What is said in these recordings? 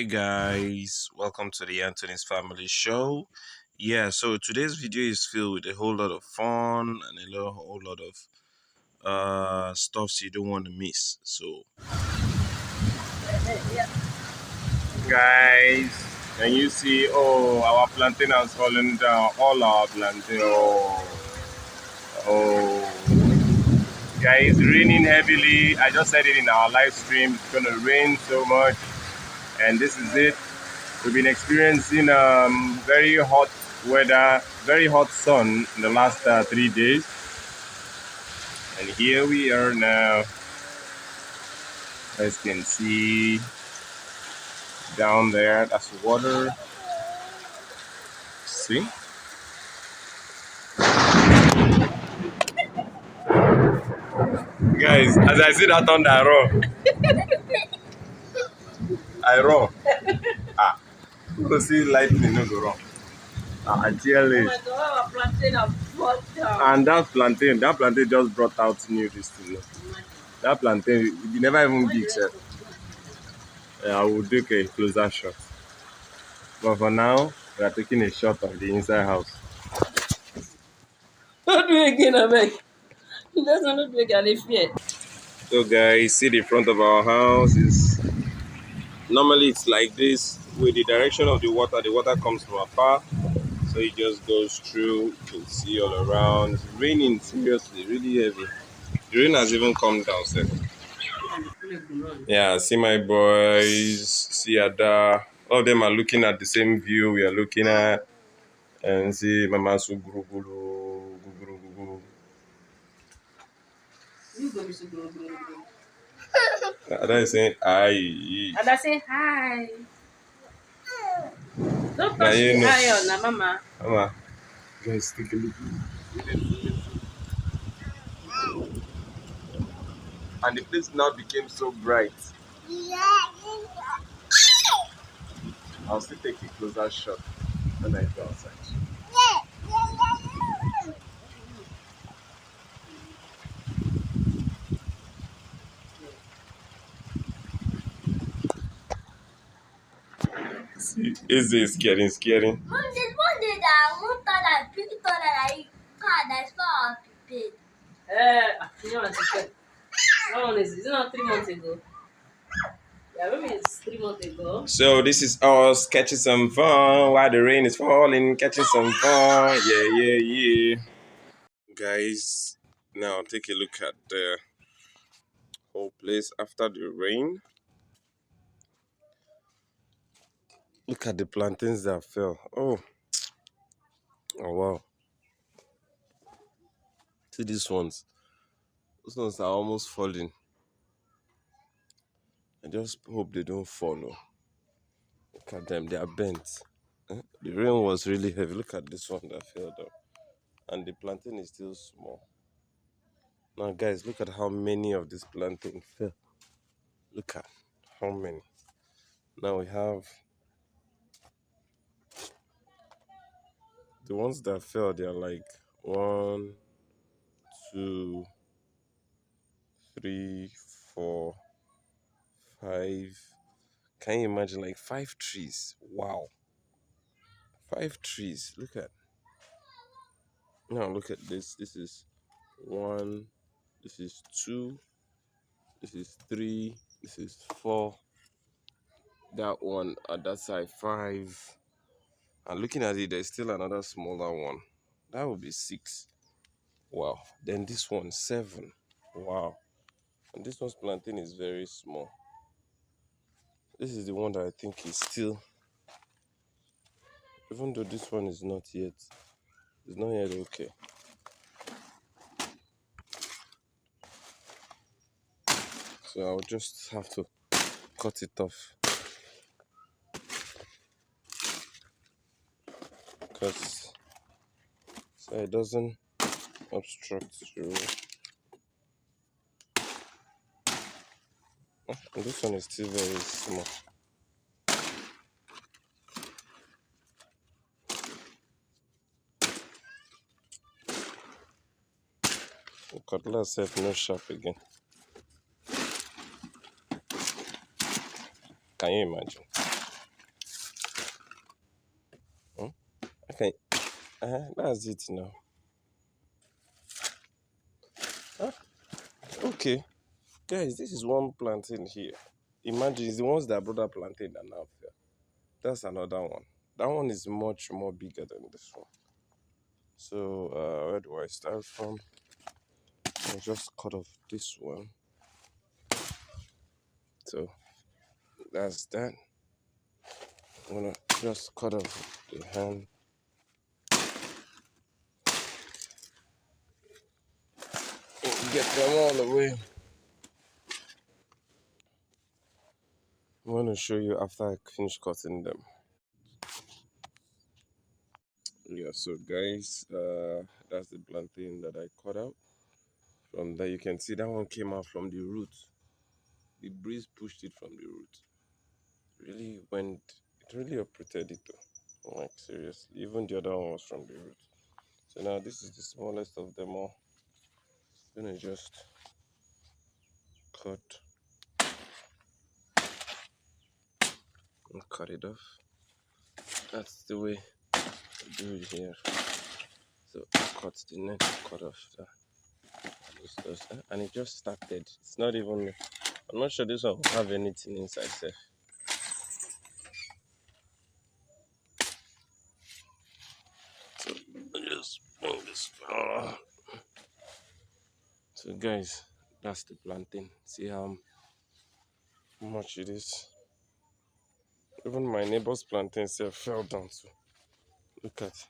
Hi guys, welcome to the Anthony's Family Show. Yeah, so today's video is filled with a whole lot of fun and whole lot of stuffs you don't want to miss. So guys, can you see our plantain has fallen down, all our plantain. Guys, raining heavily. I just said it in our live stream, it's gonna rain so much, and this is it. We've been experiencing very hot weather, very hot sun in the last 3 days. And here we are now. As you can see down there, that's water. See? Guys, as I see that thunder, I run. I run. You see lightning, no go wrong. I tell you. And that plantain just brought out new this thing. That plantain, we never even big, sir. I will take a closer shot. But for now, we are taking a shot of the inside house. Don't do it again, I beg. Let's not do it again, I fear. So guys, see the front of our house is normally it's like this. With the direction of the water comes from afar. So it just goes through. You can see all around. It's raining seriously, really heavy. The rain has even come down, sir. Yeah, see my boys, see Ada. All of them are looking at the same view we are looking at. And see Mama Suguru Guru, Guru Guru. You go be so grow. Ada is saying hi. And I say hi. Don't Now touch you the know. iron, now, Mama. Mama, guys, take a look. And the place now became so bright. I'll still take a closer shot when I go outside. See, Izzy is getting scary. Mom, there's one day that I want that I picked up that I car that is not prepared. You know what I said? That one is it not 3 months ago? Yeah, maybe it's 3 months ago. So this is us catching some fun while the rain is falling, catching some fun. Yeah. Guys, now take a look at the whole place after the rain. Look at the plantains that fell. Oh wow. See these ones. Those ones are almost falling. I just hope they don't fall. Oh. Look at them, they are bent. The rain was really heavy. Look at this one that fell down. And the plantain is still small. Now guys, look at how many of this plantain fell. Look at how many. Now we have the ones that fell, they are like 1, 2, 3, 4, 5. Can you imagine, like 5 trees? Wow. 5 trees. Look at. Now look at this. This is 1. This is 2. This is 3. This is 4. That one at that side 5. And looking at it, there's still another smaller one. That would be 6. Wow. Then this one 7. Wow. And this one's plantain is very small. This is the one that I think is still, even though this one is not yet, it's not yet okay. So I'll just have to cut it off. Because so it doesn't obstruct the road. And this one is still very small. The cutlass set no sharp again. Can you imagine? can. That's it now. Ah, okay, guys, this is one plantain here. Imagine it's the ones that brought that plantain that now fell. That's another one. That one is much more bigger than this one. So where do I start from? I just cut off this one. So that's that. I'm gonna just cut off the hand. And get them all the way. I'm gonna show you after I finish cutting them. Yeah, so guys, that's the plantain that I cut out. From there, you can see that one came out from the root. The breeze pushed it from the root. Really went, it really uprooted it though. Like seriously, even the other one was from the root. So now this is the smallest of them all. I'm gonna just cut and cut it off. That's the way to do it here. So cut the neck, cut off that. And it just started. It's not even. I'm not sure this one will have anything inside. Safe. So just bring this. So guys, that's the plantain. See how much it is. Even my neighbor's plantain self fell down too. Look at,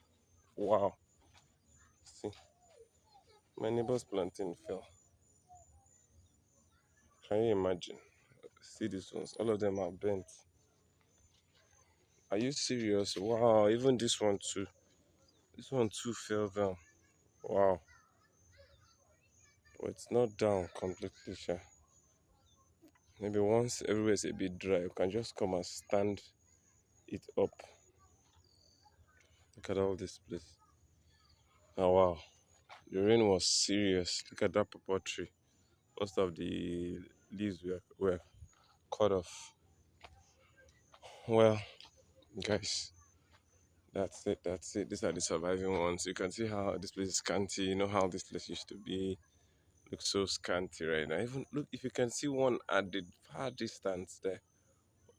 wow. See, my neighbor's plantain fell. Can you imagine? See these ones, all of them are bent. Are you serious? Wow, even this one too. This one too fell down. Wow. But it's not down completely, sure. Maybe once everywhere is a bit dry, you can just come and stand it up. Look at all this place. Oh wow. The rain was serious. Look at that purple tree. Most of the leaves were cut off. Well, guys, that's it. That's it. These are the surviving ones. You can see how this place is scanty. You know how this place used to be. Looks so scanty right now. Even look, if you can see one at the far distance there,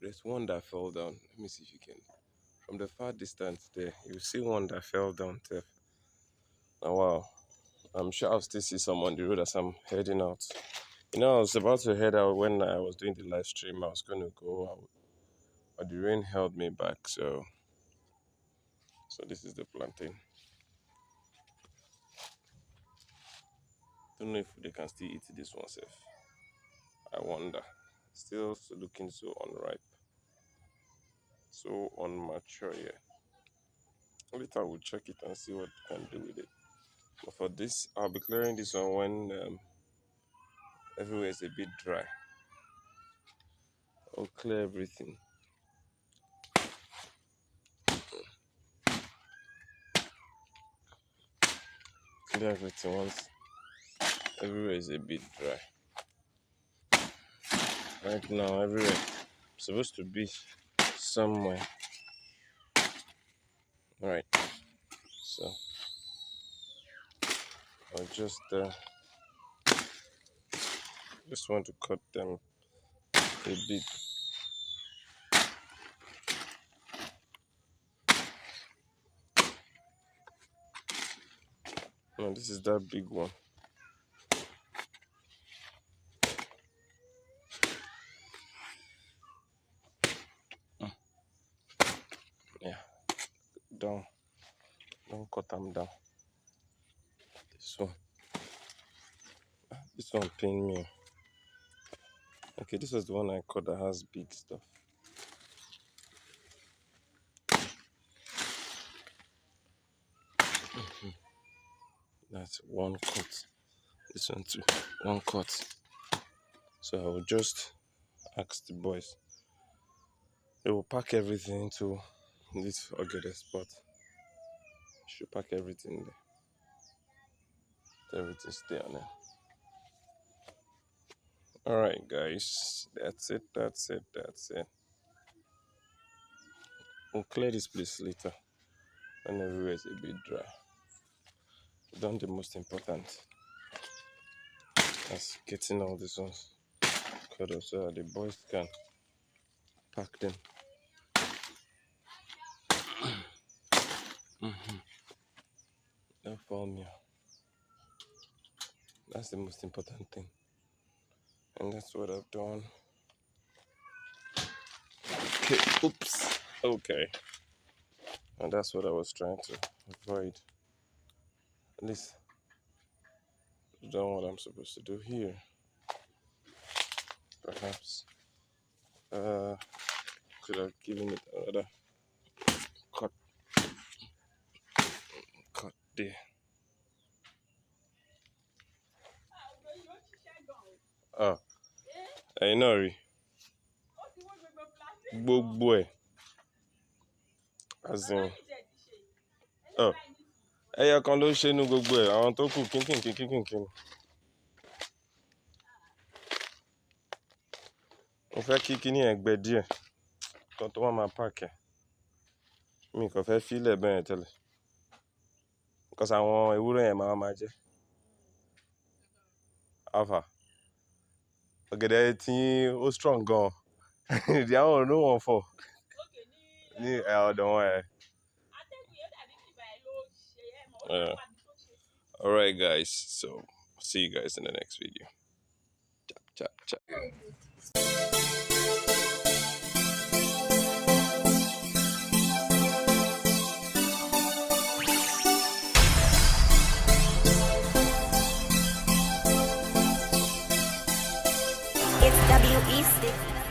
there's one that fell down. Let me see if you can. From the far distance there, you see one that fell down there. Oh, wow. I'm sure I'll still see some on the road as I'm heading out. You know, I was about to head out when I was doing the live stream. I was going to go out, but the rain held me back. So this is the plantain. Don't know if they can still eat this one safe. I wonder. Still looking so unripe, so unmature. Yeah. Later I will check it and see what we can do with it. But for this, I'll be clearing this one when everywhere is a bit dry. I'll clear everything. Clear everything once everywhere is a bit dry. Right now, everywhere supposed to be somewhere. Alright, so I'll just want to cut them a bit. No, this is that big one. Yeah, down. Don't cut them down. This one. This one pain me. Okay, this was the one I cut that has big stuff. That's one cut. This one too. One cut. So I will just ask the boys. They will pack everything into this forget spot. Should pack everything there. Let everything stay on there. Alright guys. That's it. That's it. We'll clear this place later. and everywhere is a bit dry. Done the most important. That's getting all these ones cut off so that the boys can pack them. Don't fall me. That's the most important thing. And that's what I've done. Okay, oops. Okay. And that's what I was trying to avoid. At least I've done what I'm supposed to do here. Perhaps could have given it another cut there. Oh, I know. Gbogbo ẹ̀. As in, oh, ẹyọ kan ló ṣe nu gbogbo ẹ̀, àwọn tó kù kínkìnkín. Mo fẹ́ kí kíní ẹ̀ gbẹ díẹ̀ kan tó máa pààkì ẹ̀. Mi kàn fẹ́ fílẹ̀ bẹ́ẹ̀ yẹn tẹ́lẹ̀. Because àwọn ewúrẹ́ yẹn máa jẹ. Alpha. Ọ̀gẹ̀dẹ̀ tí ó strong gan. Ìdí àwọn ò ní wọn fọ. Ní ọ̀dọ̀ wọn ẹ̀. Yeah. Alright guys, so see you guys in the next video. Ciao. It's WE6.